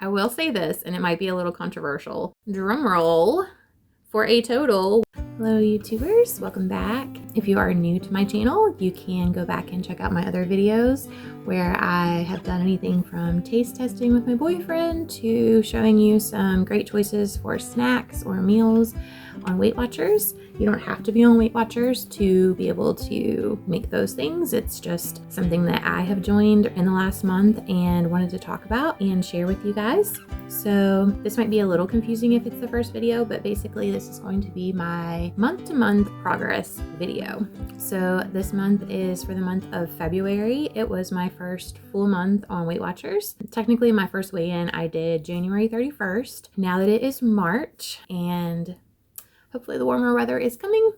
I will say this, and it might be a little controversial. Drum roll for a total. Hello YouTubers, welcome back. If you are new to my channel, you can go back and check out my other videos where I have done anything from taste testing with my boyfriend to showing you some great choices for snacks or meals on Weight Watchers. You don't have to be on Weight Watchers to be able to make those things. It's just something that I have joined in the last month and wanted to talk about and share with you guys. So this might be a little confusing if it's the first video, but basically this is going to be my month-to-month progress video. So this month is for the month of February. It was my first full month on Weight Watchers. Technically my first weigh-in I did January 31st. Now that it is March and hopefully the warmer weather is coming.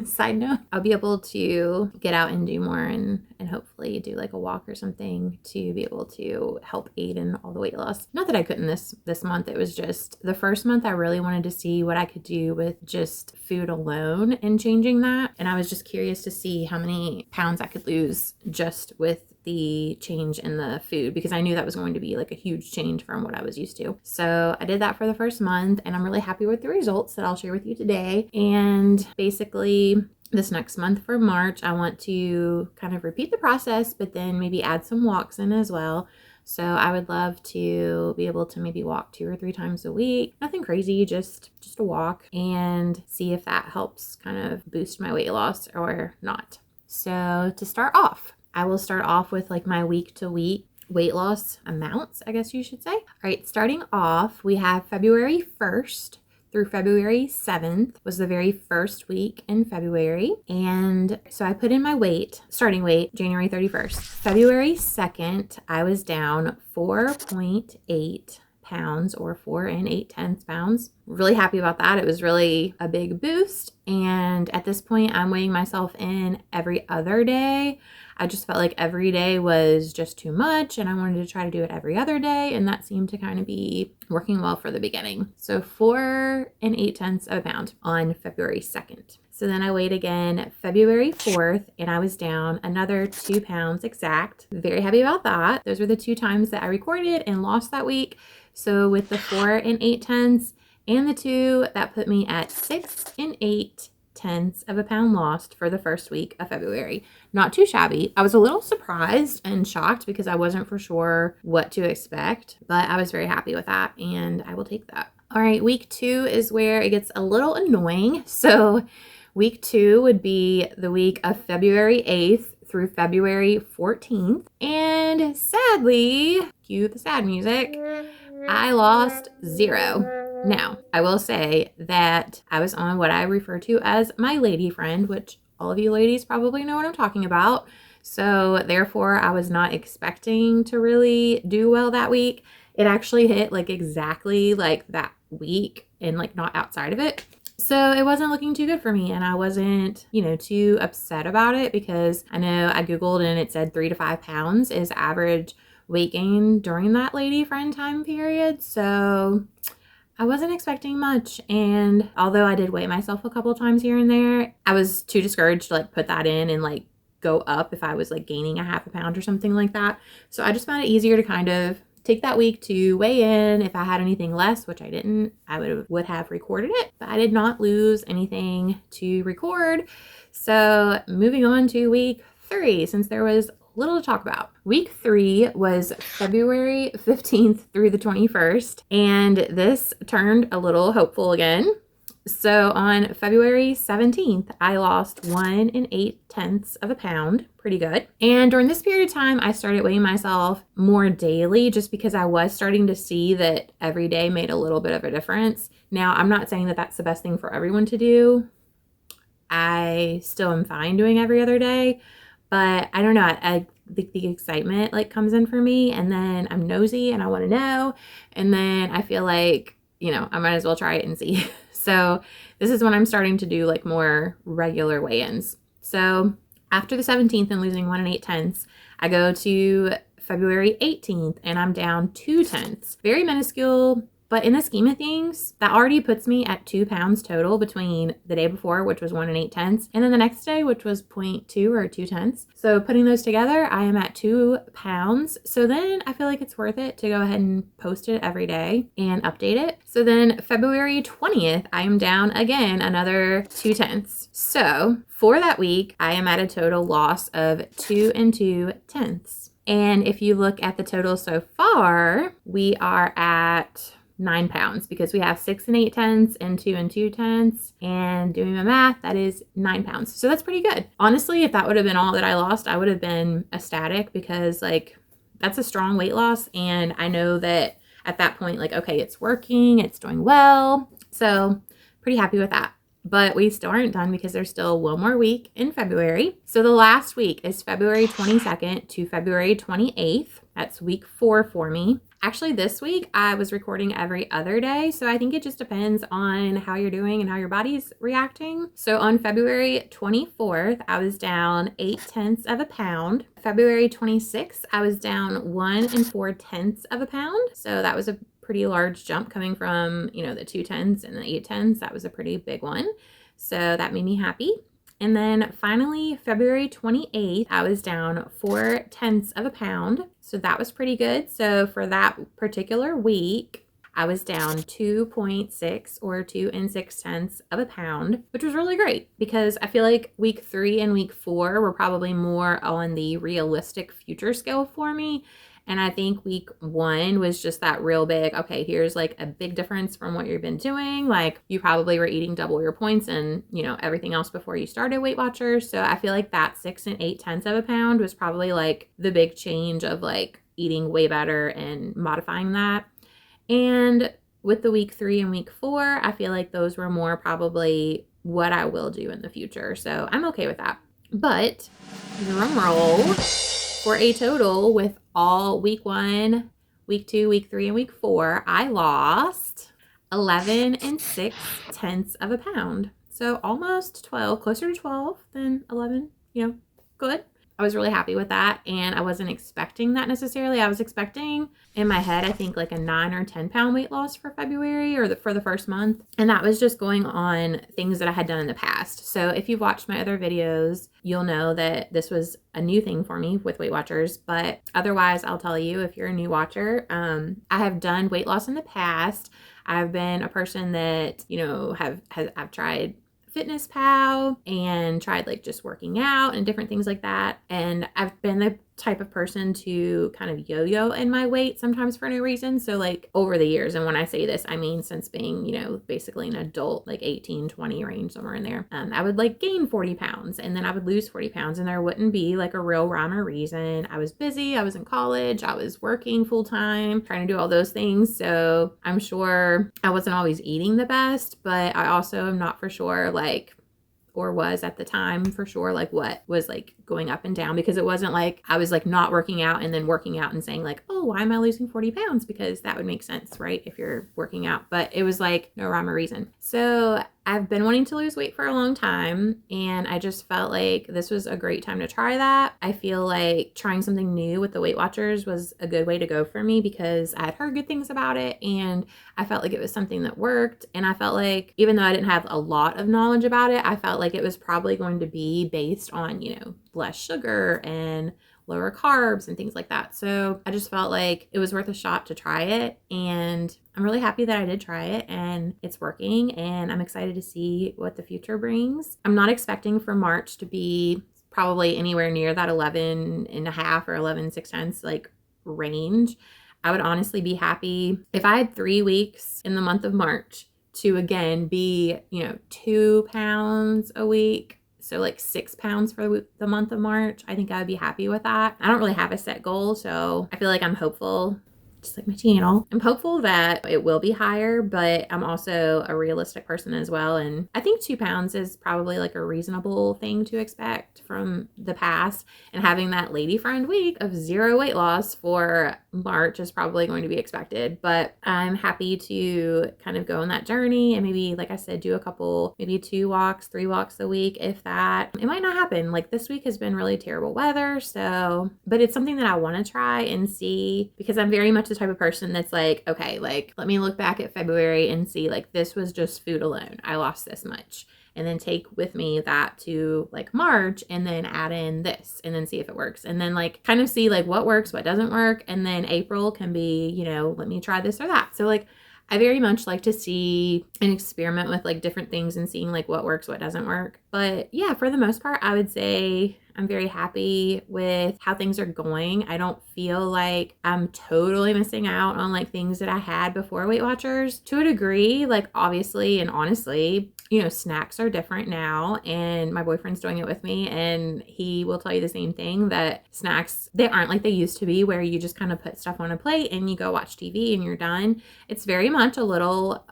Side note, I'll be able to get out and do more and hopefully do like a walk or something to be able to help aid in all the weight loss. Not that I couldn't this month. It was just the first month I really wanted to see what I could do with just food alone and changing that. And I was just curious to see how many pounds I could lose just with the change in the food, because I knew that was going to be like a huge change from what I was used to. So I did that for the first month and I'm really happy with the results that I'll share with you today. And basically this next month for March, I want to kind of repeat the process, but then maybe add some walks in as well. So I would love to be able to maybe walk 2 or 3 times a week. Nothing crazy, just a walk, and see if that helps kind of boost my weight loss or not. So to start off, I will start off with like my week to week weight loss amounts, I guess you should say. All right, starting off, we have February 1st through February 7th was the very first week in February. And so I put in my weight, starting weight, January 31st. February 2nd, I was down 4.8 pounds or 4 8/10 pounds. Really happy about that. It was really a big boost. And at this point, I'm weighing myself in every other day. I just felt like every day was just too much and I wanted to try to do it every other day, and that seemed to kind of be working well for the beginning. So 4 8/10 pounds on February 2nd. So then I weighed again February 4th and I was down another 2 pounds exact. Very happy about that. Those were the 2 times that I recorded and lost that week. So with the 4 8/10 and the 2, that put me at 6 8/10 pounds lost for the first week of February. Not too shabby. I was a little surprised and shocked because I wasn't for sure what to expect, but I was very happy with that and I will take that. All right, week 2 is where it gets a little annoying. So week 2 would be the week of February 8th through February 14th. And sadly, cue the sad music, I lost 0. Now, I will say that I was on what I refer to as my lady friend, which all of you ladies probably know what I'm talking about. So therefore, I was not expecting to really do well that week. It actually hit like exactly like that week and like not outside of it. So it wasn't looking too good for me, and I wasn't, too upset about it because I know I Googled and it said 3 to 5 pounds is average weight gain during that lady friend time period. So I wasn't expecting much. And although I did weigh myself a couple times here and there, I was too discouraged to like put that in and like go up if I was like gaining a half a pound or something like that. So I just found it easier to kind of take that week to weigh in. If I had anything less, which I didn't, I would have recorded it, but I did not lose anything to record. So moving on to week 3, since there was little to talk about. Week 3 was February 15th through the 21st, and this turned a little hopeful again. So on February 17th, I lost 1 8/10 pound, pretty good. And during this period of time, I started weighing myself more daily just because I was starting to see that every day made a little bit of a difference. Now, I'm not saying that that's the best thing for everyone to do. I still am fine doing every other day, but I don't know. I think the excitement like comes in for me, and then I'm nosy and I want to know. And then I feel like, I might as well try it and see. So this is when I'm starting to do like more regular weigh-ins. So after the 17th and losing 1 8/10, I go to February 18th and I'm down 2/10. Very minuscule But in the scheme of things, that already puts me at 2 pounds total between the day before, which was 1 8/10, and then the next day, which was 0.2 or 2/10. So putting those together, I am at 2 pounds. So then I feel like it's worth it to go ahead and post it every day and update it. So then February 20th, I am down again another 2/10. So for that week, I am at a total loss of 2 2/10. And if you look at the total so far, we are at 9 pounds because we have 6 8/10 and 2 2/10. And doing my math, that is 9 pounds. So that's pretty good. Honestly, if that would have been all that I lost, I would have been ecstatic because like that's a strong weight loss. And I know that at that point, like, okay, it's working, it's doing well. So pretty happy with that. But we still aren't done because there's still one more week in February. So the last week is February 22nd to February 28th. That's week 4 for me. Actually, this week I was recording every other day. So I think it just depends on how you're doing and how your body's reacting. So on February 24th, I was down 8/10 of a pound. February 26th, I was down 1 4/10 of a pound. So that was a pretty large jump coming from, you know, the 2/10 and the 8/10. That was a pretty big one. So that made me happy. And then finally, February 28th, I was down 4/10 of a pound. So that was pretty good. So for that particular week, I was down 2.6 or 2 6/10 of a pound, which was really great because I feel like week 3 and week 4 were probably more on the realistic future scale for me. And I think week 1 was just that real big, okay, here's like a big difference from what you've been doing. Like you probably were eating double your points and, you know, everything else before you started Weight Watchers. So I feel like that 6 8/10 of a pound was probably like the big change of like eating way better and modifying that. And with the week 3 and week 4, I feel like those were more probably what I will do in the future. So I'm okay with that. But drum roll, for a total with all week 1, week 2, week 3, and week 4, I lost 11 6/10 of a pound. So almost 12, closer to 12 than 11, you know, good. I was really happy with that, and I wasn't expecting that necessarily. I was expecting in my head, I think like a 9 or 10 pound weight loss for February or for the first month. And that was just going on things that I had done in the past. So if you've watched my other videos, you'll know that this was a new thing for me with Weight Watchers. But otherwise, I'll tell you, if you're a new watcher, I have done weight loss in the past. I've been a person that, you know, I've tried Fitness Pal and tried like just working out and different things like that. And I've been the type of person to kind of yo-yo in my weight sometimes for no reason. So like over the years, and when I say this, I mean since being, you know, basically an adult, like 18, 20 range, somewhere in there, I would like gain 40 pounds and then I would lose 40 pounds and there wouldn't be like a real rhyme or reason. I was busy, I was in college, I was working full time, trying to do all those things. So I'm sure I wasn't always eating the best, but I also am not for sure like, or was at the time for sure, like what was like going up and down, because it wasn't like I was like not working out and then working out and saying like, oh, why am I losing 40 pounds? Because that would make sense, right? If you're working out, but it was like no rhyme or reason. So I've been wanting to lose weight for a long time, and I just felt like this was a great time to try that. I feel like trying something new with the Weight Watchers was a good way to go for me because I had heard good things about it, and I felt like it was something that worked. And I felt like even though I didn't have a lot of knowledge about it, I felt like it was probably going to be based on, you know, less sugar and lower carbs and things like that. So I just felt like it was worth a shot to try it. And I'm really happy that I did try it and it's working. And I'm excited to see what the future brings. I'm not expecting for March to be probably anywhere near that 11 and a half or 11 6/10 like range. I would honestly be happy if I had 3 weeks in the month of March to again be, you know, 2 pounds a week. So like 6 pounds for the month of March. I think I would be happy with that. I don't really have a set goal, so I feel like I'm hopeful, just like my channel. I'm hopeful that it will be higher, but I'm also a realistic person as well. And I think 2 pounds is probably like a reasonable thing to expect from the past. And having that lady friend week of 0 weight loss for March is probably going to be expected, but I'm happy to kind of go on that journey and maybe, like I said, do a couple, maybe 2 walks, 3 walks a week, if that. It might not happen. Like this week has been really terrible weather, so, but it's something that I want to try and see, because I'm very much the type of person that's like, okay, like let me look back at February and see, like, this was just food alone. I lost this much. And then take with me that to like March and then add in this and then see if it works. And then like kind of see like what works, what doesn't work. And then April can be, you know, let me try this or that. So like I very much like to see and experiment with like different things and seeing like what works, what doesn't work. But yeah, for the most part, I would say I'm very happy with how things are going. I don't feel like I'm totally missing out on like things that I had before Weight Watchers. To a degree, like obviously and honestly, you know, snacks are different now, and my boyfriend's doing it with me, and he will tell you the same thing, that snacks, they aren't like they used to be where you just kind of put stuff on a plate and you go watch TV and you're done. It's very much a little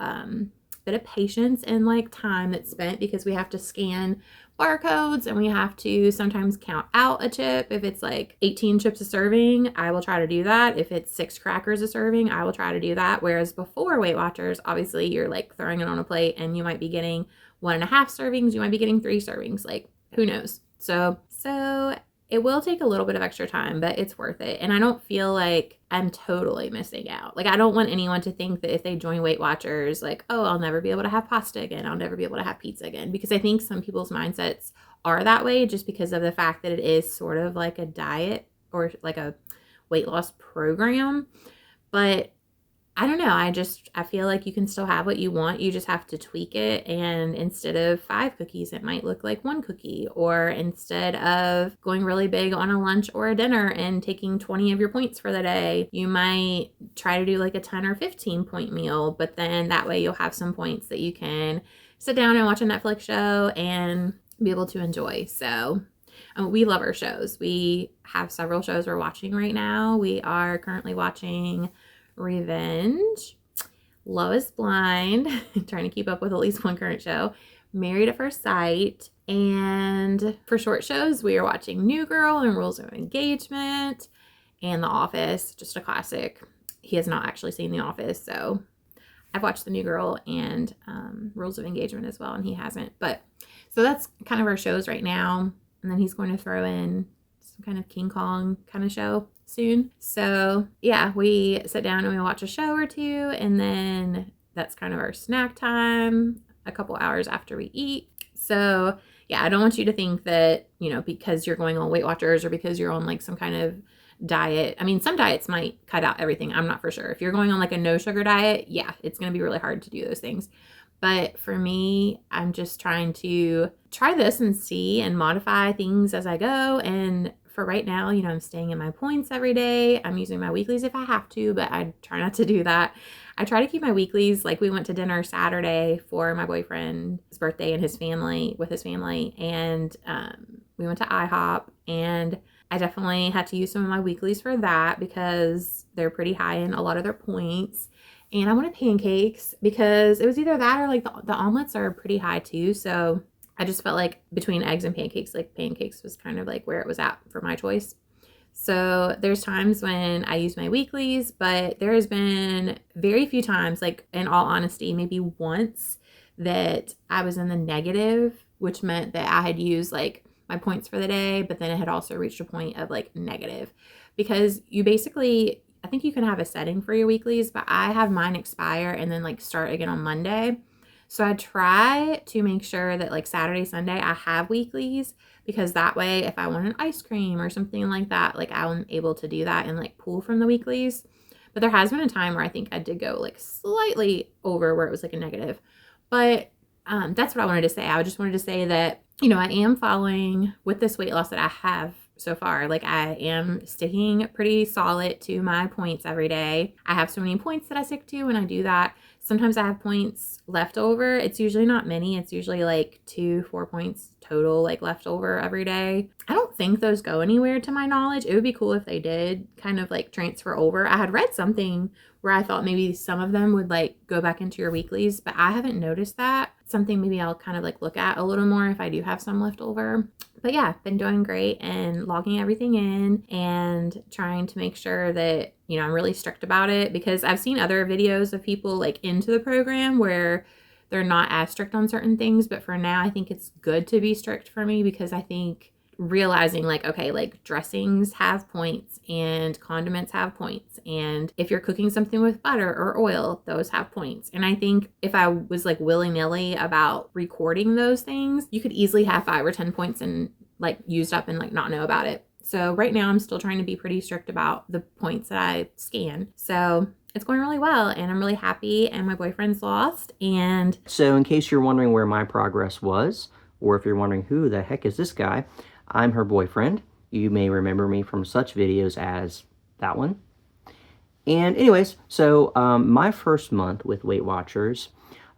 bit of patience and like time that's spent, because we have to scan barcodes and we have to sometimes count out a chip. If it's like 18 chips a serving, I will try to do that. If it's 6 crackers a serving, I will try to do that. Whereas before Weight Watchers, obviously you're like throwing it on a plate and you might be getting 1.5 servings, you might be getting 3 servings, like who knows? So it will take a little bit of extra time, but it's worth it. And I don't feel like I'm totally missing out. Like I don't want anyone to think that if they join Weight Watchers, like, oh, I'll never be able to have pasta again. I'll never be able to have pizza again. Because I think some people's mindsets are that way just because of the fact that it is sort of like a diet or like a weight loss program. But I don't know. I feel like you can still have what you want. You just have to tweak it. And instead of 5 cookies, it might look like 1 cookie. Or instead of going really big on a lunch or a dinner and taking 20 of your points for the day, you might try to do like a 10 or 15 point meal. But then that way you'll have some points that you can sit down and watch a Netflix show and be able to enjoy. So we love our shows. We have several shows we're watching right now. We are currently watching Revenge, Love is Blind, trying to keep up with at least one current show, Married at First Sight, and for short shows, we are watching New Girl and Rules of Engagement, and The Office, just a classic. He has not actually seen The Office, so I've watched The New Girl and Rules of Engagement as well, and he hasn't. But so that's kind of our shows right now, and then he's going to throw in some kind of King Kong kind of show soon. So yeah, we sit down and we watch a show or two, and then that's kind of our snack time a couple hours after we eat. So yeah, I don't want you to think that, you know, because you're going on Weight Watchers or because you're on like some kind of diet. I mean, some diets might cut out everything. I'm not for sure. If you're going on like a no sugar diet, yeah, it's going to be really hard to do those things. But for me, I'm just trying to try this and see and modify things as I go. And for right now, you know, I'm staying in my points every day. I'm using my weeklies if I have to, but I try not to do that. I try to keep my weeklies, like we went to dinner Saturday for my boyfriend's birthday and his family, with his family. And we went to IHOP, and I definitely had to use some of my weeklies for that because they're pretty high in a lot of their points. And I wanted pancakes because it was either that or like the omelets are pretty high too. So I just felt like between eggs and pancakes, like pancakes was kind of like where it was at for my choice. So there's times when I use my weeklies, but there has been very few times, like in all honesty, maybe once that I was in the negative, which meant that I had used like my points for the day, but then it had also reached a point of like negative, because you basically, I think you can have a setting for your weeklies, but I have mine expire and then like start again on Monday. So I try to make sure that like Saturday, Sunday, I have weeklies, because that way if I want an ice cream or something like that, like I'm able to do that and like pull from the weeklies. But there has been a time where I think I did go like slightly over where it was like a negative. But that's what I wanted to say. I just wanted to say that, you know, I am following with this weight loss that I have so far. Like I am sticking pretty solid to my points every day. I have so many points that I stick to when I do that. Sometimes I have points left over. It's usually not many. It's usually like 2-4 points total, like left over every day. I don't think those go anywhere to my knowledge. It would be cool if they did kind of like transfer over. I had read something where I thought maybe some of them would like go back into your weeklies, but I haven't noticed that. something maybe I'll kind of like look at a little more if I do have some left over. But yeah, been doing great and logging everything in and trying to make sure that, you know, I'm really strict about it, because I've seen other videos of people like into the program where they're not as strict on certain things. But for now, I think it's good to be strict for me, because I think realizing like, okay, like dressings have points and condiments have points. And if you're cooking something with butter or oil, those have points. And I think if I was like willy-nilly about recording those things, you could easily have 5 or 10 points and like used up and like not know about it. So right now I'm still trying to be pretty strict about the points that I scan. So it's going really well and I'm really happy, and my boyfriend's lost. And so in case you're wondering where my progress was, or if you're wondering who the heck is this guy, I'm her boyfriend. You may remember me from such videos as that one. And anyways, so my first month with Weight Watchers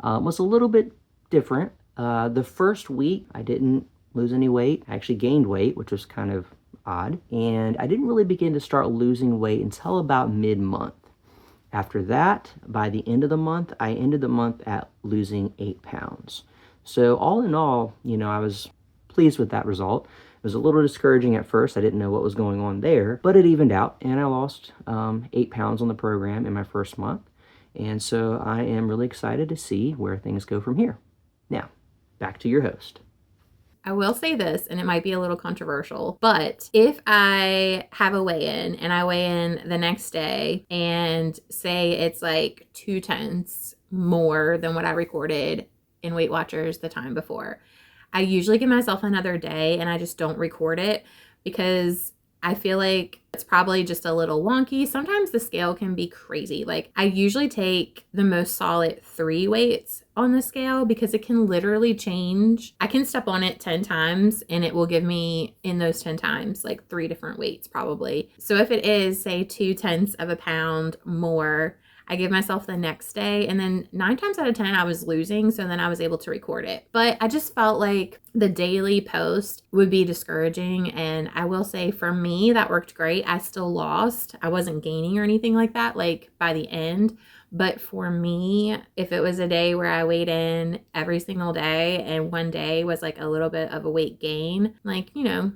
was a little bit different. The first week, I didn't lose any weight. I actually gained weight, which was kind of odd. And I didn't really begin to start losing weight until about mid-month. After that, by the end of the month, I ended the month at losing 8 pounds. So all in all, you know, I was pleased with that result. It was a little discouraging at first. I didn't know what was going on there, but it evened out, and I lost 8 pounds on the program in my first month. And so I am really excited to see where things go from here. Now, back to your host. I will say this, and it might be a little controversial, but if I have a weigh-in and I weigh in the next day and say it's like 2/10 more than what I recorded in Weight Watchers the time before, I usually give myself another day and I just don't record it, because I feel like it's probably just a little wonky. Sometimes the scale can be crazy. Like I usually take the most solid 3 weights on the scale, because it can literally change. I can step on it 10 times and it will give me in those 10 times like 3 different weights probably. So if it is say 2/10 of a pound more, I give myself the next day, and then 9 times out of 10 I was losing, so then I was able to record it. But I just felt like the daily post would be discouraging, and I will say for me that worked great. I still lost. I wasn't gaining or anything like that like by the end. But for me, if it was a day where I weighed in every single day and one day was like a little bit of a weight gain, like, you know,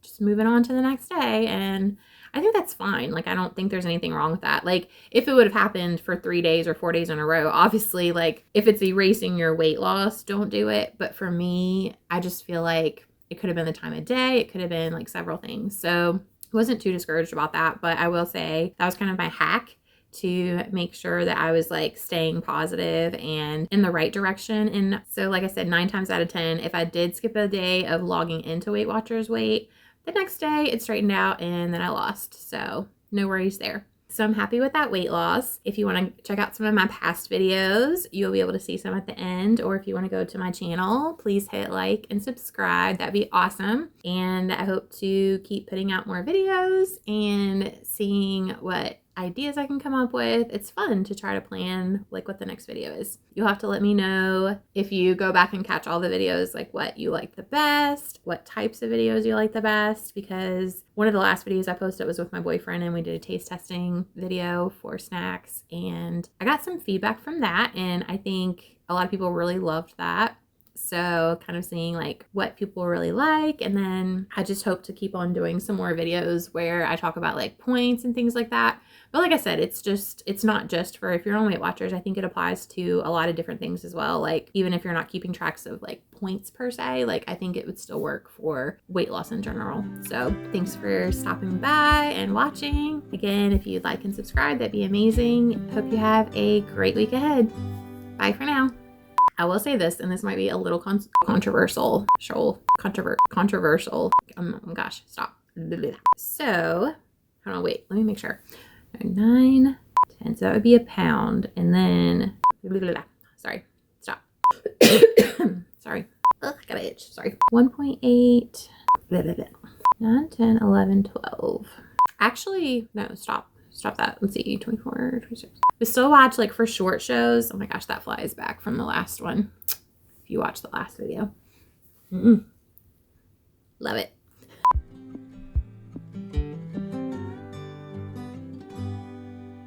just moving on to the next day, and I think that's fine. Like, I don't think there's anything wrong with that. Like, if it would have happened for 3 days or 4 days in a row, obviously, like, if it's erasing your weight loss, don't do it. But for me, I just feel like it could have been the time of day. It could have been, like, several things. So I wasn't too discouraged about that. But I will say that was kind of my hack to make sure that I was, like, staying positive and in the right direction. And so, like I said, 9 times out of 10, if I did skip a day of logging into Weight Watchers weight, the next day it straightened out and then I lost. So no worries there. So I'm happy with that weight loss. If you want to check out some of my past videos, you'll be able to see some at the end. Or if you want to go to my channel, please hit like and subscribe. That'd be awesome. And I hope to keep putting out more videos and seeing what ideas I can come up with. It's fun to try to plan like what the next video is. You'll have to let me know if you go back and catch all the videos, like what you like the best, what types of videos you like the best, because one of the last videos I posted was with my boyfriend and we did a taste testing video for snacks, and I got some feedback from that, and I think a lot of people really loved that. So kind of seeing like what people really like, and then I just hope to keep on doing some more videos where I talk about like points and things like that. But like I said, it's not just for if you're on Weight Watchers. I think it applies to a lot of different things as well. Like even if you're not keeping tracks of like points per se, like I think it would still work for weight loss in general. So thanks for stopping by and watching. Again, if you'd like and subscribe, that'd be amazing. Hope you have a great week ahead. Bye for now. I will say this, and this might be a little controversial. Controversial. Gosh, stop. So, hold on, wait, let me make sure. 9, 10, so that would be a pound, and then, sorry, stop. Sorry. Ugh, I got an itch, sorry. 1.8, 9, 10, 11, 12. Actually, no, stop that. Let's see, 24, 26. We still watch like for short shows. Oh my gosh, that flies back from the last one. If you watch the last video. Love it.